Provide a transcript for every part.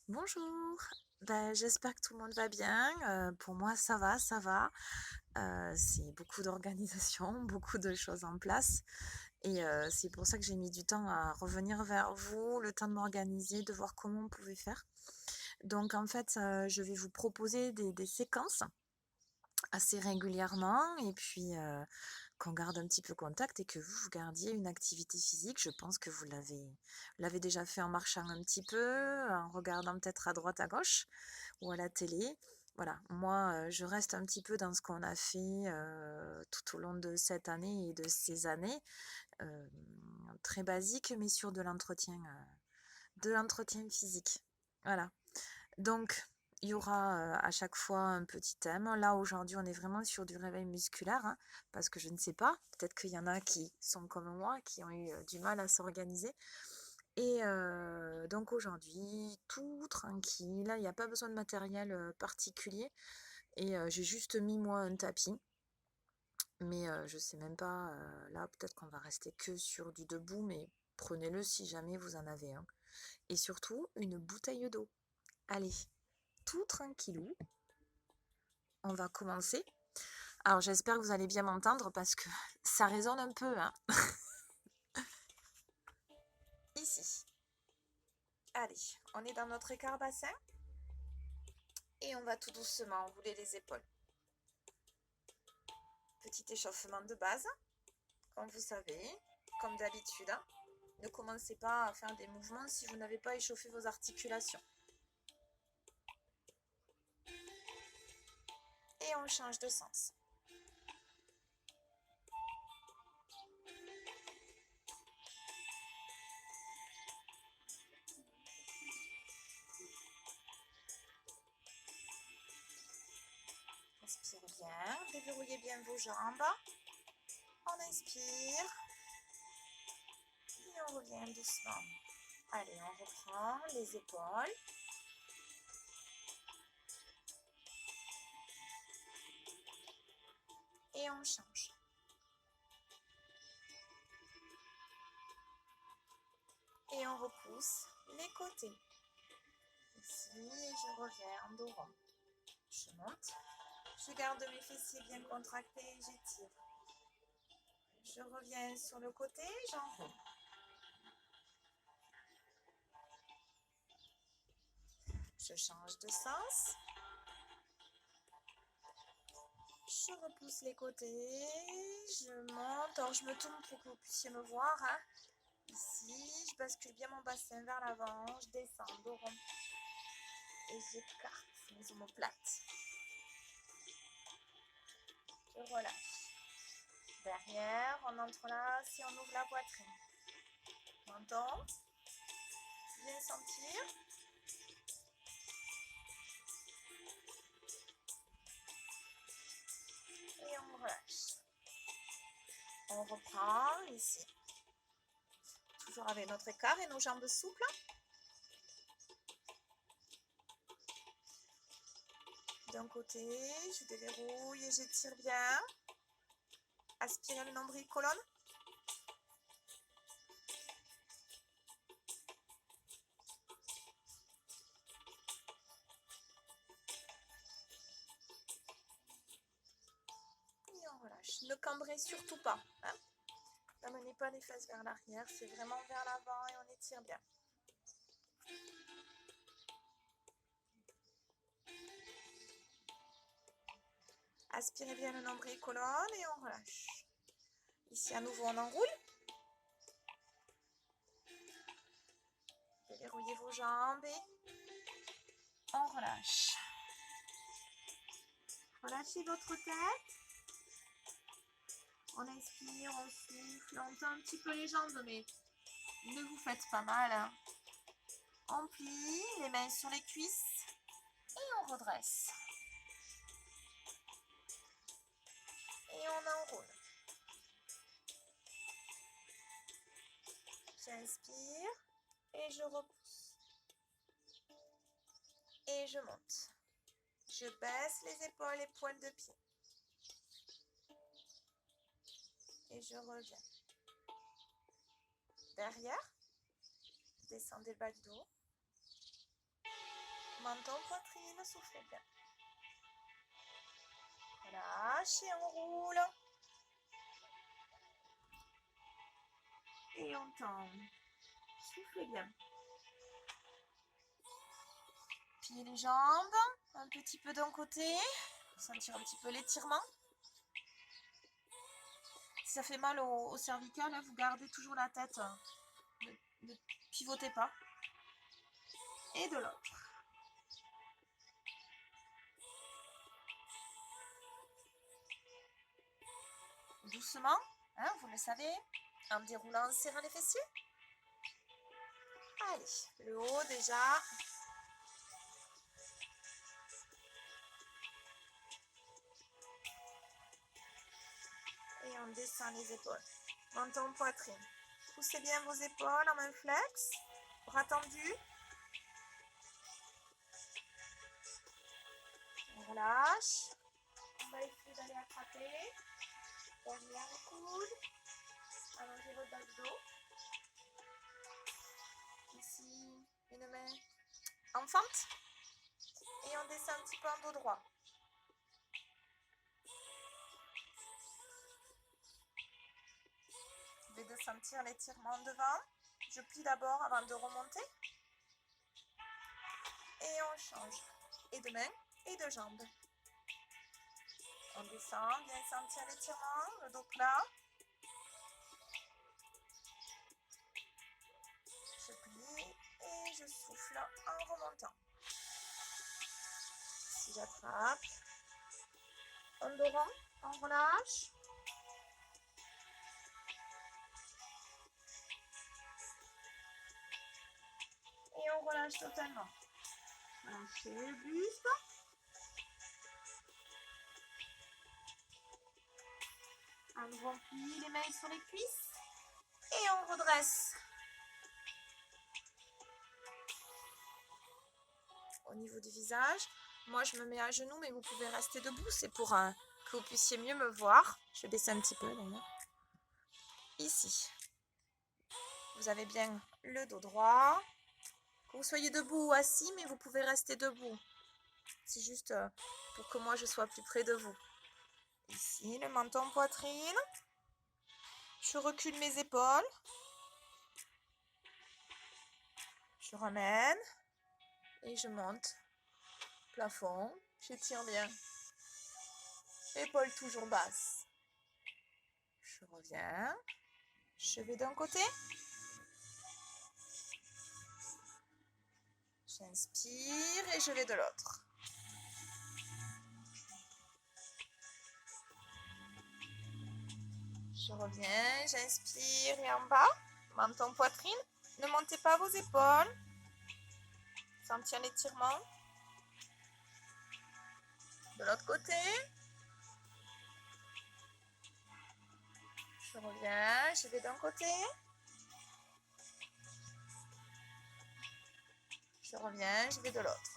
Bonjour, j'espère que tout le monde va bien. Pour moi, ça va, ça va. C'est beaucoup d'organisation, beaucoup de choses en place. Et c'est pour ça que j'ai mis du temps à revenir vers vous, le temps de m'organiser, de voir comment on pouvait faire. Donc en fait, je vais vous proposer des séquences assez régulièrement et puis qu'on garde un petit peu contact et que vous gardiez une activité physique. Je pense que vous l'avez déjà fait en marchant un petit peu, en regardant peut-être à droite, à gauche ou à la télé. Voilà, moi, je reste un petit peu dans ce qu'on a fait tout au long de cette année et de ces années. euh, Très basique, mais sur de l'entretien physique. Voilà. Donc, il y aura à chaque fois un petit thème. Là, aujourd'hui, on est vraiment sur du réveil musculaire, hein, parce que je ne sais pas, peut-être qu'il y en a qui sont comme moi, qui ont eu du mal à s'organiser. Et donc aujourd'hui, tout tranquille, il n'y a pas besoin de matériel particulier. Et j'ai juste mis moi un tapis, mais je sais même pas, là peut-être qu'on va rester que sur du debout, mais prenez-le si jamais vous en avez un. Et surtout, une bouteille d'eau. Allez, tout tranquillou, on va commencer. Alors j'espère que vous allez bien m'entendre parce que ça résonne un peu, hein. Ici. Allez, on est dans notre écart bassin et on va tout doucement rouler les épaules. Petit échauffement de base, comme vous savez, comme d'habitude, hein. Ne commencez pas à faire des mouvements si vous n'avez pas échauffé vos articulations. Et on change de sens. Inspirez bien, déverrouillez bien vos jambes. On inspire et on revient doucement. Allez, on reprend les épaules. Et on change. Et on repousse les côtés. Ici, je reviens en dos rond. Je monte. Je garde mes fessiers bien contractés et j'étire. Je reviens sur le côté, j'enroule. Je change de sens. Je repousse les côtés. Je monte. Alors, je me tourne pour que vous puissiez me voir, hein. Ici, je bascule bien mon bassin vers l'avant. Je descends dos rond. Et j'écarte mes omoplates. Je relâche. Derrière, on entrelace et on ouvre la poitrine. Menton. Bien sentir. Et on relâche. On reprend ici. Toujours avec notre écart et nos jambes souples. D'un côté, je déverrouille et j'étire bien. Aspirez le nombril colonne. Et on relâche. Ne cambrez surtout pas, hein. N'amenez pas les fesses vers l'arrière, c'est vraiment vers l'avant et on étire bien. Aspirez bien le nombril colonne et on relâche. Ici à nouveau on enroule. Déverrouillez vos jambes et on relâche. Relâchez votre tête. On inspire, on souffle, on tend un petit peu les jambes, mais ne vous faites pas mal, hein. On plie, les mains sur les cuisses et on redresse. Et on enroule. J'inspire et je repousse. Et je monte. Je baisse les épaules et poils de pied. Et je reviens. Derrière, descendez le bas du dos. Menton, poitrine, soufflez bien. Relâche et on roule. Et on tend. Soufflez bien. Pliez les jambes, un petit peu d'un côté. Sentir un petit peu l'étirement. Si ça fait mal au cervical, hein, vous gardez toujours la tête. Ne pivotez pas. Et de l'autre. Doucement, hein, vous le savez, en déroulant, en serrant les fessiers. Allez, le haut déjà. Et on descend les épaules. Menton, poitrine. Poussez bien vos épaules en main flex. Bras tendus. On relâche. On va essayer d'aller attraper. Derrière le coude. Allongez votre bas de dos. Ici, une main en fente. Et on descend un petit peu en dos droit. Vous pouvez sentir l'étirement devant. Je plie d'abord avant de remonter. Et on change. Et de main et de jambes. On descend, bien sentir l'étirement, le dos plat. Je plie et je souffle en remontant. Si j'attrape, on dos rond, on relâche. Et on relâche totalement. Relâchez le buste. On plie les mains sur les cuisses. Et on redresse. Au niveau du visage, moi je me mets à genoux, mais vous pouvez rester debout. C'est pour que vous puissiez mieux me voir. Je vais baisser un petit peu d'ailleurs. Ici. Vous avez bien le dos droit. Que vous soyez debout ou assis, mais vous pouvez rester debout. C'est juste pour que moi je sois plus près de vous. Ici, le menton, poitrine. Je recule mes épaules. Je ramène. Et je monte. Plafond. J'étire bien. Épaules toujours basses. Je reviens. Je vais d'un côté. J'inspire et je vais de l'autre. Je reviens, j'inspire et en bas, menton, poitrine. Ne montez pas vos épaules. Sentir l'étirement. De l'autre côté. Je reviens, je vais d'un côté. Je reviens, je vais de l'autre.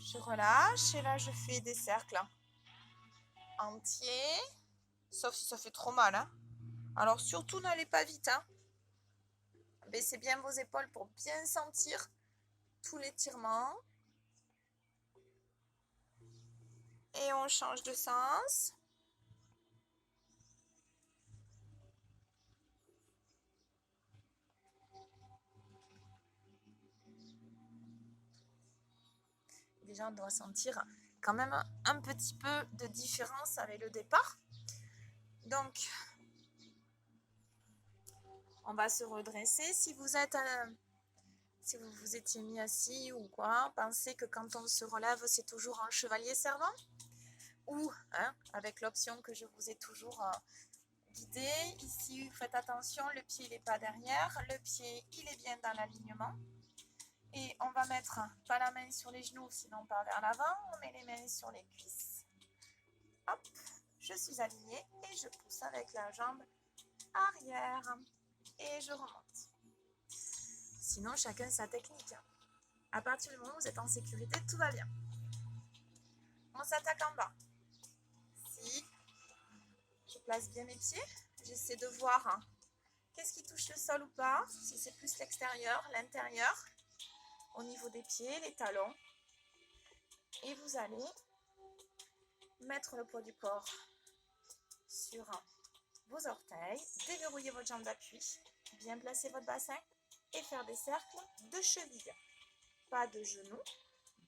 Je relâche et là je fais des cercles entiers. Sauf si ça fait trop mal. Hein. Alors surtout n'allez pas vite. Hein. Baissez bien vos épaules pour bien sentir tout l'étirement. Et on change de sens. Déjà, on doit sentir quand même un petit peu de différence avec le départ. Donc, on va se redresser. Si vous vous étiez mis assis ou quoi, pensez que quand on se relève, c'est toujours en chevalier servant. Ou avec l'option que je vous ai toujours guidé. Ici, faites attention, le pied n'est pas derrière. Le pied, il est bien dans l'alignement. Et on va mettre pas la main sur les genoux, sinon pas vers l'avant. On met les mains sur les cuisses. Hop, je suis alignée et je pousse avec la jambe arrière. Et je remonte. Sinon, chacun sa technique. À partir du moment où vous êtes en sécurité, tout va bien. On s'attaque en bas. Si je place bien mes pieds, j'essaie de voir Qu'est-ce qui touche le sol ou pas? Si c'est plus l'extérieur, l'intérieur, au niveau des pieds, les talons. Et vous allez mettre le poids du corps sur vos orteils, déverrouiller votre jambe d'appui, bien placer votre bassin et faire des cercles de cheville. Pas de genoux,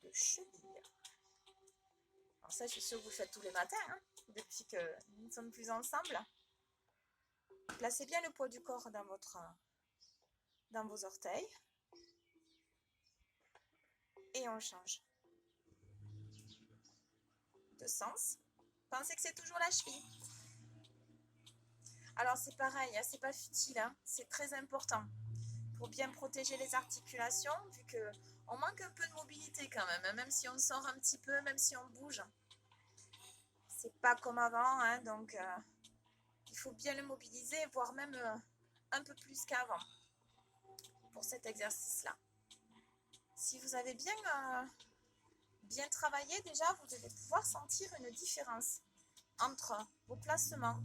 de cheville. Alors ça, je suis sûre que vous le faites tous les matins, hein, depuis que nous ne sommes plus ensemble. Placez bien le poids du corps dans vos orteils. Et on change de sens. Pensez que c'est toujours la cheville. Alors c'est pareil, hein, c'est pas futile, hein, c'est très important pour bien protéger les articulations, vu qu'on manque un peu de mobilité quand même, hein, même si on sort un petit peu, même si on bouge. C'est pas comme avant, hein, donc il faut bien le mobiliser, voire même un peu plus qu'avant pour cet exercice-là. Si vous avez bien travaillé, déjà, vous devez pouvoir sentir une différence entre vos placements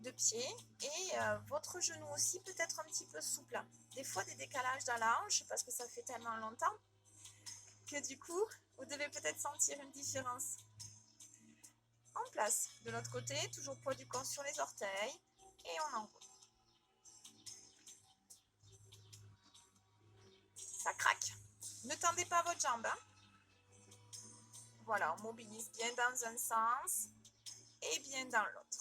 de pied et votre genou aussi peut être un petit peu souple. Des fois des décalages dans la hanche parce que ça fait tellement longtemps que du coup vous devez peut-être sentir une différence. En place, de l'autre côté, toujours poids du corps sur les orteils et on enroule. Ça craque. Ne tendez pas votre jambe. Hein. Voilà, on mobilise bien dans un sens et bien dans l'autre.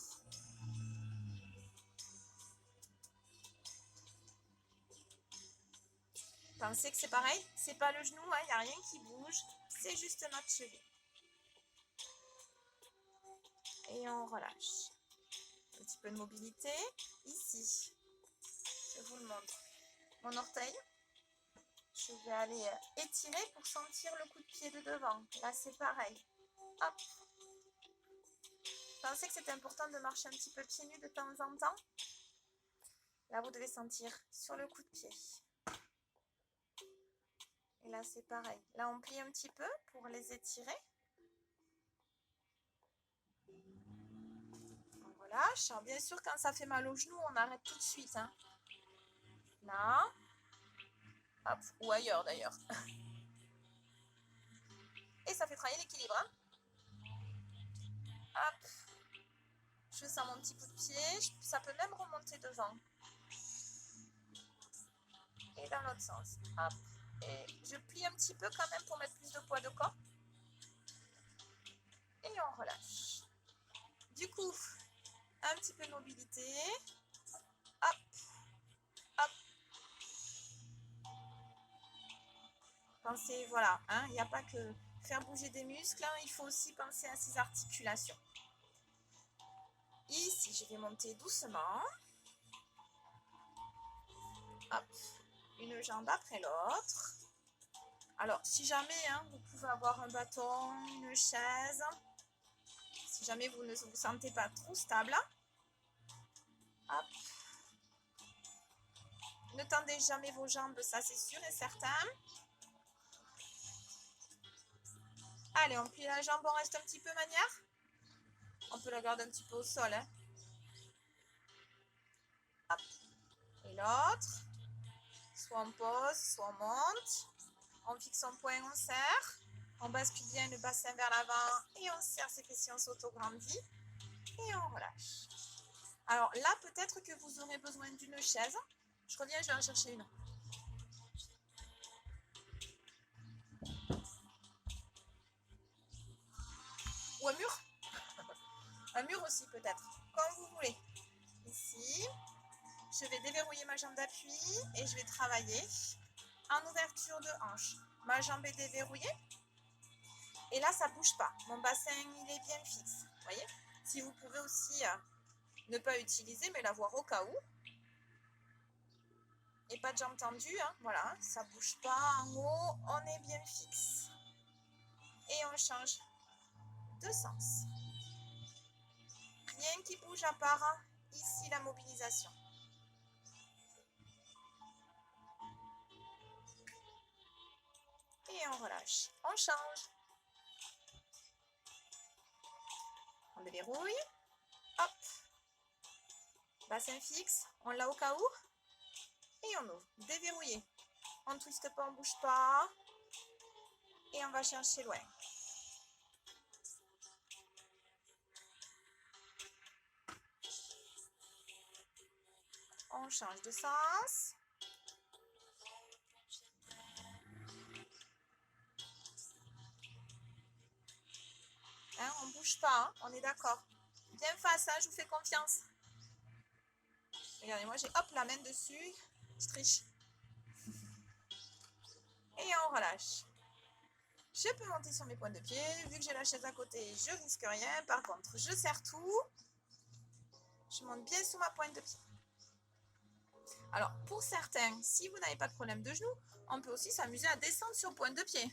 Pensez que c'est pareil, c'est pas le genou, il n'y a rien qui bouge, c'est juste notre cheville. Et on relâche. Un petit peu de mobilité. Ici, je vous le montre. Mon orteil, je vais aller étirer pour sentir le coup de pied de devant. Là, c'est pareil. Hop. Pensez que c'est important de marcher un petit peu pieds nus de temps en temps. Là, vous devez sentir sur le coup de pied. Et là, c'est pareil. Là, on plie un petit peu pour les étirer. On relâche. Alors, bien sûr, quand ça fait mal au genou, on arrête tout de suite. Hein. Là. Hop. Ou ailleurs, d'ailleurs. Et ça fait travailler l'équilibre. Hein. Hop. Je sens mon petit coup de pied. Ça peut même remonter devant. Et dans l'autre sens. Hop. Et je plie un petit peu quand même pour mettre plus de poids de corps. Et on relâche. Du coup, un petit peu de mobilité. Hop. Hop. Pensez, voilà, hein, il n'y a pas que faire bouger des muscles, hein, il faut aussi penser à ses articulations. Ici, je vais monter doucement. Hop. Une jambe après l'autre. Alors, si jamais, hein, vous pouvez avoir un bâton, une chaise. Si jamais vous ne vous sentez pas trop stable. Hop. Ne tendez jamais vos jambes, ça c'est sûr et certain. Allez, on plie la jambe, on reste un petit peu manière. On peut la garder un petit peu au sol. Hein. Hop. Et l'autre. Soit on pose, soit on monte. On fixe son poing, on serre. On bascule bien le bassin vers l'avant et on serre ses fessiers, on s'auto-grandit. Et on relâche. Alors là, peut-être que vous aurez besoin d'une chaise. Je reviens, je vais en chercher une. Ou un mur. Un mur aussi peut-être, comme vous voulez. Ici, je vais déverrouiller ma jambe d'appui et je vais travailler en ouverture de hanche. Ma jambe est déverrouillée et là, ça ne bouge pas. Mon bassin, il est bien fixe. Vous voyez? Si vous pouvez aussi ne pas utiliser, mais l'avoir au cas où. Et pas de jambes tendues, hein. Voilà, ça ne bouge pas en haut, on est bien fixe. Et on change de sens. Rien qui bouge à part ici la mobilisation. Et on relâche. On change. On déverrouille. Hop. Bassin fixe, on l'a au cas où. Et on ouvre. Déverrouillé. On ne twiste pas, on ne bouge pas. Et on va chercher loin. On change de sens. Hein, on ne bouge pas, hein, on est d'accord. Bien face, hein, je vous fais confiance. Regardez, moi j'ai hop la main dessus. Je triche. Et on relâche. Je peux monter sur mes pointes de pied. Vu que j'ai la chaise à côté, je risque rien. Par contre, je serre tout. Je monte bien sous ma pointe de pied. Alors, pour certains, si vous n'avez pas de problème de genou, on peut aussi s'amuser à descendre sur pointe de pied.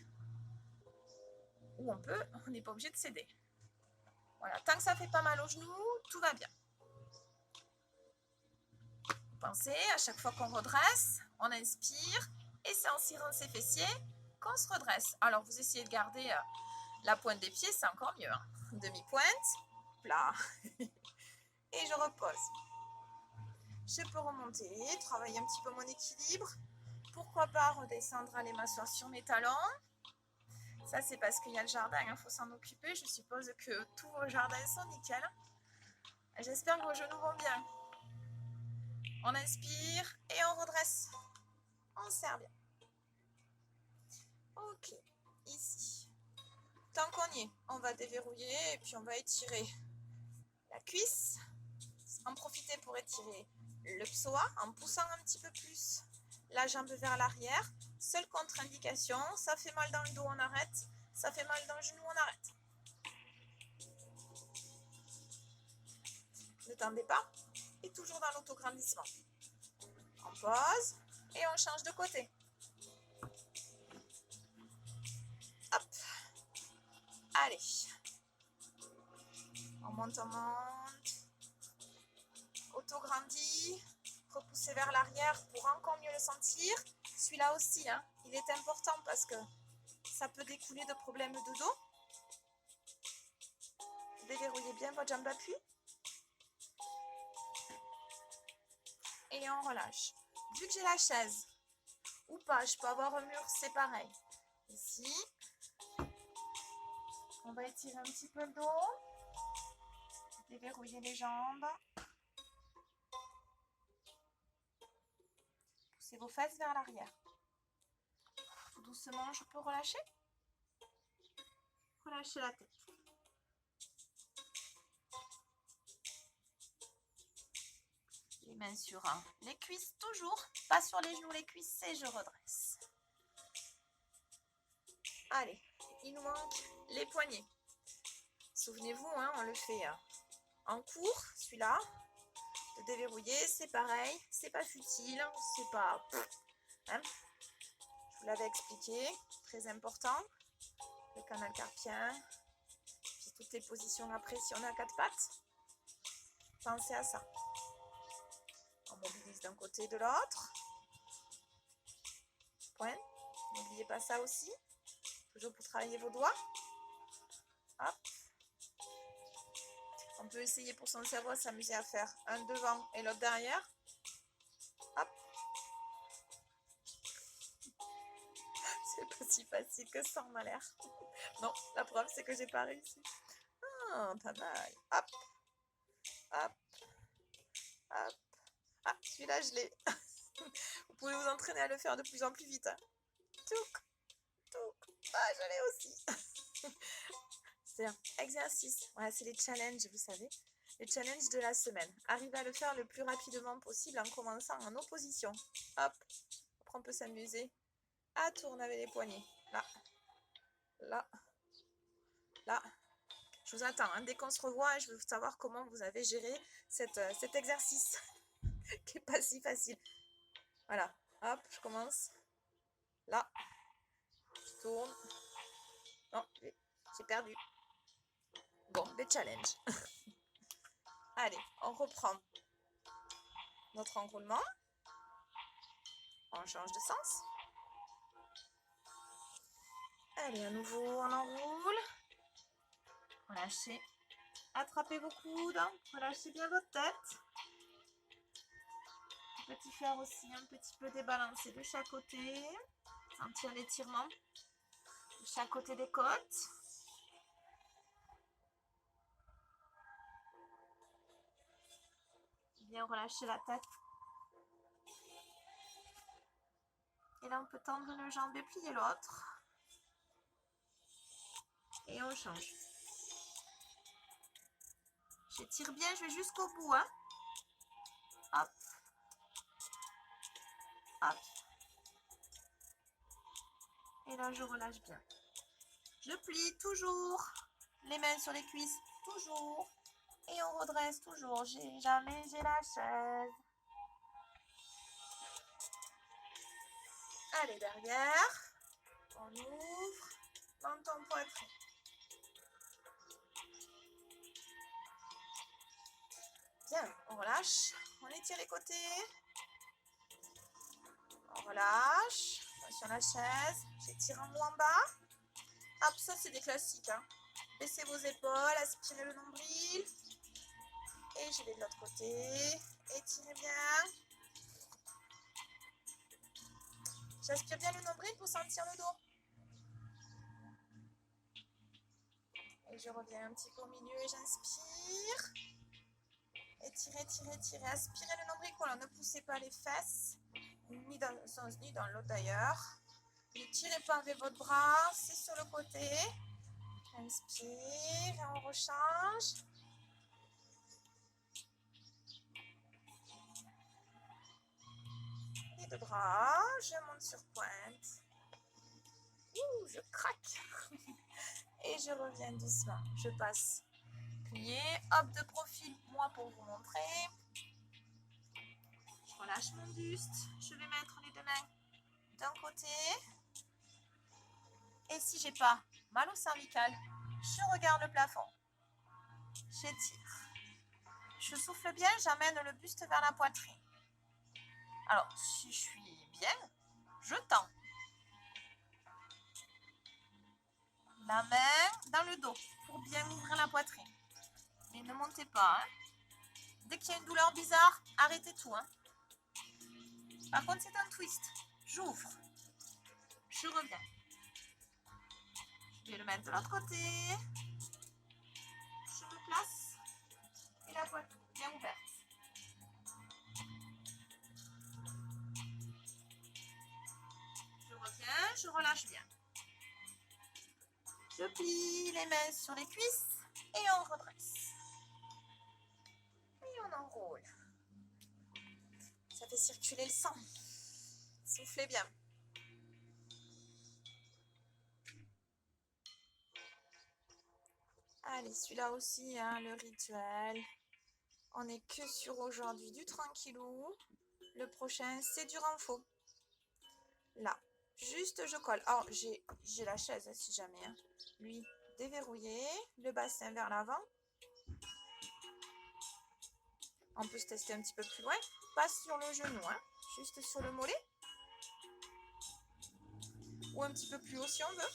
Ou on n'est pas obligé de céder. Voilà, tant que ça fait pas mal au genou, tout va bien. Pensez, à chaque fois qu'on redresse, on inspire et c'est en serrant ses fessiers qu'on se redresse. Alors, vous essayez de garder la pointe des pieds, c'est encore mieux. Hein. Demi-pointe, plat. Et je repose. Je peux remonter, travailler un petit peu mon équilibre. Pourquoi pas redescendre, aller m'asseoir sur mes talons. Ça, c'est parce qu'il y a le jardin, il faut s'en occuper. Je suppose que tous vos jardins sont nickel. J'espère que vos genoux vont bien. On inspire et on redresse. On serre bien. Ok, ici. Tant qu'on y est, on va déverrouiller et puis on va étirer la cuisse. En profiter pour étirer le psoas en poussant un petit peu plus la jambe vers l'arrière. Seule contre-indication, ça fait mal dans le dos, on arrête. Ça fait mal dans le genou, on arrête. Ne tendez pas. Et toujours dans l'autograndissement. On pose et on change de côté. Hop. Allez. On monte, on monte. Autograndit. Repoussez vers l'arrière pour encore mieux le sentir. Celui-là aussi, hein, il est important parce que ça peut découler de problèmes de dos. Déverrouillez bien votre jambe d'appui. Et on relâche. Vu que j'ai la chaise ou pas, je peux avoir un mur, c'est pareil. Ici, on va étirer un petit peu le dos. Déverrouiller les jambes. Poussez vos fesses vers l'arrière. Tout doucement, je peux relâcher. Relâchez la tête. Les mains sur les cuisses toujours. Pas sur les genoux, les cuisses et je redresse. Allez, il nous manque les poignets. Souvenez-vous, hein, on le fait en cours, celui-là. De déverrouiller, c'est pareil. C'est pas futile, c'est pas... Hein, je vous l'avais expliqué, très important. Le canal carpien. Puis toutes les positions après, si on a 4 pattes. Pensez à ça. On mobilise d'un côté et de l'autre. Point. N'oubliez pas ça aussi. Toujours pour travailler vos doigts. Hop. On peut essayer pour son cerveau s'amuser à faire un devant et l'autre derrière. Hop. C'est pas si facile que ça en a l'air. Non, la preuve c'est que j'ai pas réussi. Ah, pas mal. Hop. Hop. Hop. Ah, celui-là je l'ai. Vous pouvez vous entraîner à le faire de plus en plus vite. Hein. Touc. Touc. Ah, je l'ai aussi. C'est un exercice. Voilà, c'est les challenges, vous savez. Les challenges de la semaine. Arrivez à le faire le plus rapidement possible en commençant en opposition. Hop. Après, on peut s'amuser à tourner avec les poignets. Là. Là. Là. Je vous attends. Hein. Dès qu'on se revoit, je veux savoir comment vous avez géré cet exercice qui n'est pas si facile. Voilà. Hop, je commence. Là. Je tourne. Non, j'ai perdu. Bon, des challenges. Allez, on reprend notre enroulement. On change de sens. Allez, à nouveau, on enroule. Relâchez. Attrapez vos coudes. Relâchez bien votre tête. Petit cœur aussi, un petit peu débalancé de chaque côté. Sentir l'étirement de chaque côté des côtes. Bien relâcher la tête. Et là, on peut tendre une jambe et plier l'autre. Et on change. J'étire bien, je vais jusqu'au bout. Hein. Hop. Hop. Et là, je relâche bien. Je plie toujours. Les mains sur les cuisses, toujours. Et on redresse toujours. Jamais j'ai la chaise. Allez, derrière. On ouvre. Dans ton poitrine. Bien, on relâche. On étire les côtés. On relâche. Sur la chaise. J'étire en haut en bas. Hop, ça c'est des classiques. Hein. Baissez vos épaules, aspirez le nombril. Et je vais de l'autre côté. Étirez bien. J'aspire bien le nombril pour sentir le dos. Et je reviens un petit peu au milieu et j'inspire. Étirez, étirez, étirez. Aspirez le nombril. Voilà, ne poussez pas les fesses. Ni dans un sens, ni dans l'autre d'ailleurs. Ne tirez pas avec votre bras. C'est sur le côté. Inspire et on rechange. Les deux bras. Je monte sur pointe. Ouh, je craque. Et je reviens doucement. Je passe plié. Hop, de profil, moi pour vous montrer. Je relâche mon buste. Je vais mettre les deux mains d'un côté. Et si j'ai pas mal au cervical, je regarde le plafond. J'étire. Je souffle bien, j'amène le buste vers la poitrine. Alors, si je suis bien, je tends. La main dans le dos pour bien ouvrir la poitrine. Mais ne montez pas. Hein. Dès qu'il y a une douleur bizarre, arrêtez tout. Hein. Par contre, c'est un twist. J'ouvre. Je reviens. Je vais le mettre de l'autre côté. Je me place. Et la poitrine bien ouverte. Je reviens, je relâche bien. Je plie les mains sur les cuisses et on redresse. Et on enroule. Ça fait circuler le sang. Soufflez bien. Allez, celui-là aussi, hein, le rituel. On n'est que sur aujourd'hui du tranquillou. Le prochain, c'est du renfort. Là, juste je colle. Alors, j'ai la chaise, hein, si jamais. Hein. Lui, déverrouillé. Le bassin vers l'avant. On peut se tester un petit peu plus loin. Pas sur le genou, hein, juste sur le mollet. Ou un petit peu plus haut si on veut.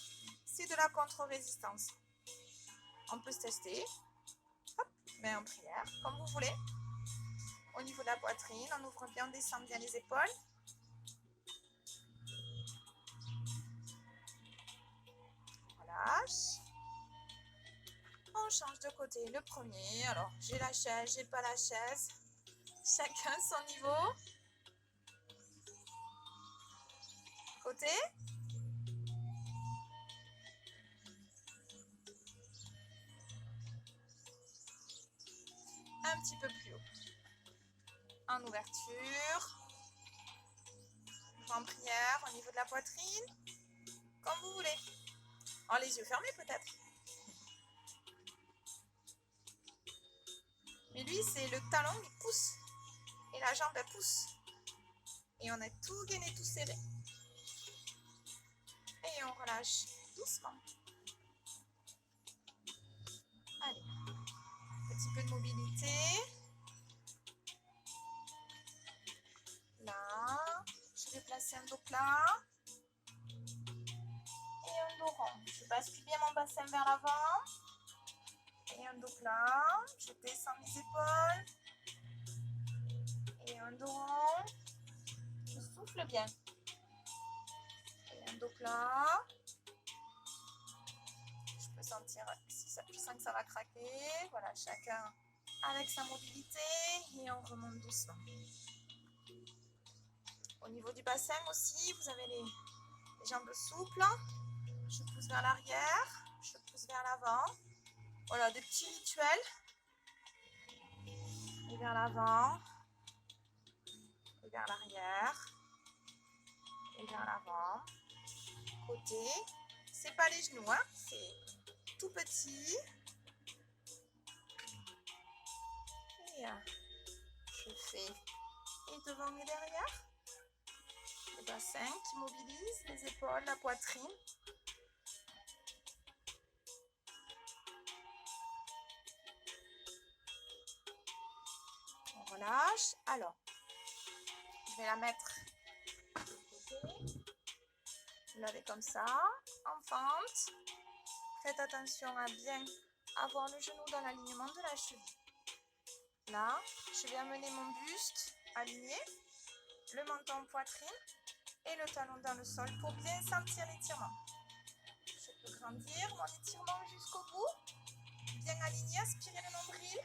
C'est de la contre-résistance. On peut se tester. Hop, main en prière, comme vous voulez. Au niveau de la poitrine, on ouvre bien, on descend bien les épaules. On relâche. On change de côté le premier. Alors, j'ai la chaise, j'ai pas la chaise. Chacun son niveau. Côté. Un petit peu plus haut. En ouverture. En prière, au niveau de la poitrine. Comme vous voulez. En les yeux fermés peut-être. Mais lui, c'est le talon, il pousse. Et la jambe, elle pousse. Et on a tout gainé, tout serré. Et on relâche doucement. Allez. Petit peu de mobilité. Là. Je vais placer un dos plat. Et un dos rond. Je bascule bien mon bassin vers l'avant. Et un dos plat. Je descends mes épaules. Et un dos rond. souffle bien. Et un dos plat. Je peux sentir, si ça, je sens que ça va craquer. Voilà, chacun avec sa mobilité et on remonte doucement. Au niveau du bassin aussi, vous avez les jambes souples. Je pousse vers l'arrière, je pousse vers l'avant. Voilà, des petits rituels. Et vers l'avant, et vers l'arrière, et vers l'avant. Côté, c'est pas les genoux, hein, c'est tout petit. Et je fais et devant et derrière. Le bassin qui mobilise, les épaules, la poitrine. On relâche. Alors, je vais la mettre de côté. Vous l'avez comme ça, en fente. Faites attention à bien avoir le genou dans l'alignement de la cheville. Là, je vais amener mon buste aligné, le menton en poitrine et le talon dans le sol pour bien sentir l'étirement. Je peux grandir mon étirement jusqu'au bout, bien aligné, aspirer le nombril.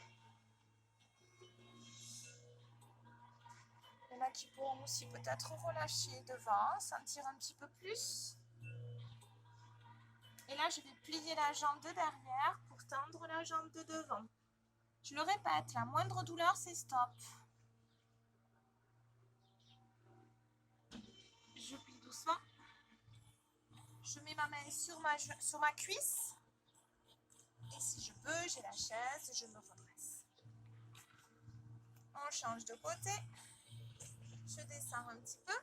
Il y en a qui pourront aussi peut-être relâcher devant, sentir un petit peu plus. Et là, je vais plier la jambe de derrière pour tendre la jambe de devant. Je le répète, la moindre douleur, c'est stop. Je plie doucement. Je mets ma main sur ma cuisse. Et si je peux, j'ai la chaise, je me redresse. On change de côté. Je descends un petit peu.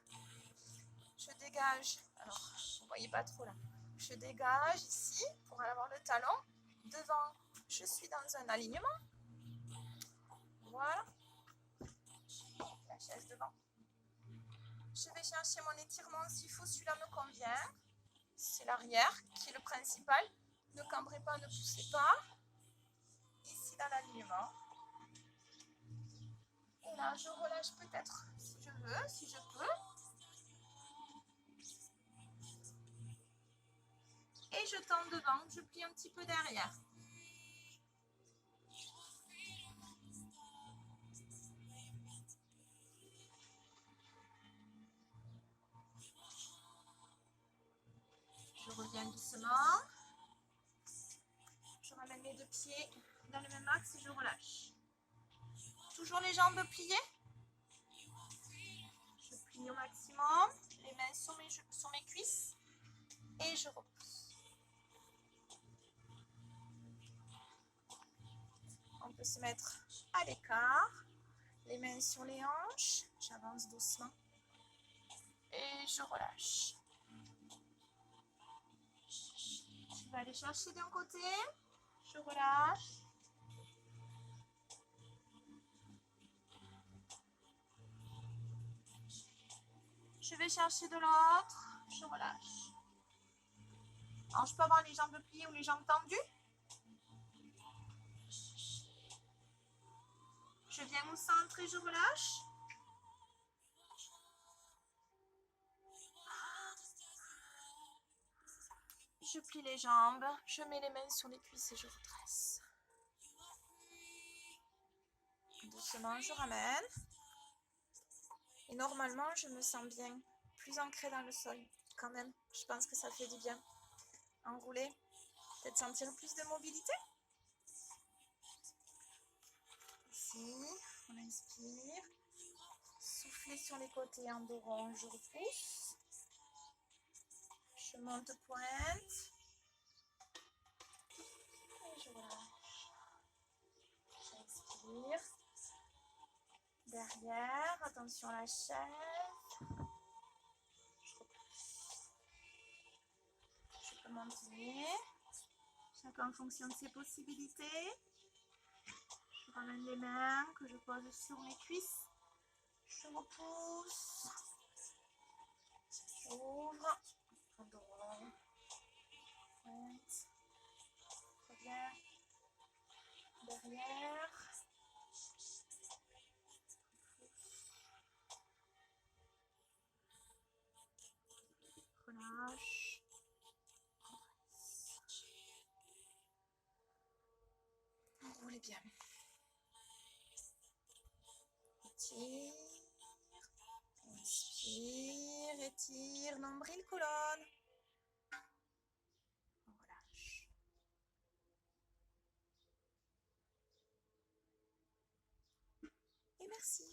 Je dégage. Alors, vous ne voyez pas trop là. Je dégage ici pour avoir le talon. Devant, je suis dans un alignement. Voilà. La chaise devant. Je vais chercher mon étirement s'il faut. Celui-là me convient. C'est l'arrière qui est le principal. Ne cambrez pas, ne poussez pas. Ici dans l'alignement. Et là, je relâche peut-être si je veux, si je peux. Et je tends devant, je plie un petit peu derrière. Je reviens doucement. Je ramène les deux pieds dans le même axe et je relâche. Toujours les jambes pliées. Je plie au maximum. Les mains sur mes cuisses. Et je repousse. On peut se mettre à l'écart. Les mains sur les hanches. J'avance doucement. Et je relâche. Je vais aller chercher d'un côté. Je relâche. Je vais chercher de l'autre. Je relâche. Alors, je peux avoir les jambes pliées ou les jambes tendues. Je viens au centre et je relâche. Je plie les jambes. Je mets les mains sur les cuisses et je redresse. Doucement, je ramène. Et normalement, je me sens bien. Plus ancrée dans le sol. Quand même, je pense que ça fait du bien. Enrouler. Peut-être sentir plus de mobilité. Ici, on inspire. Soufflez sur les côtés en dos rond, je repousse. Je monte pointe. Et je relâche. J'inspire. Derrière, attention à la chaise. Je repousse. Je peux monter. Chacun en fonction de ses possibilités. Je ramène les mains que je pose sur mes cuisses. Je repousse. J'ouvre. En dos rond. Pointe. Reviens. Derrière. Très bien. Étire, inspire, étire, nombril, colonne. Relâche. Et merci.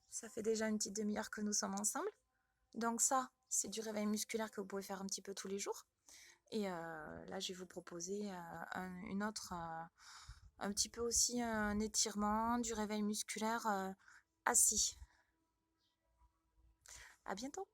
Ça fait déjà une petite demi-heure que nous sommes ensemble. Donc ça, c'est du réveil musculaire que vous pouvez faire un petit peu tous les jours. Et là, je vais vous proposer une autre, un petit peu aussi un étirement, du réveil musculaire assis. À bientôt.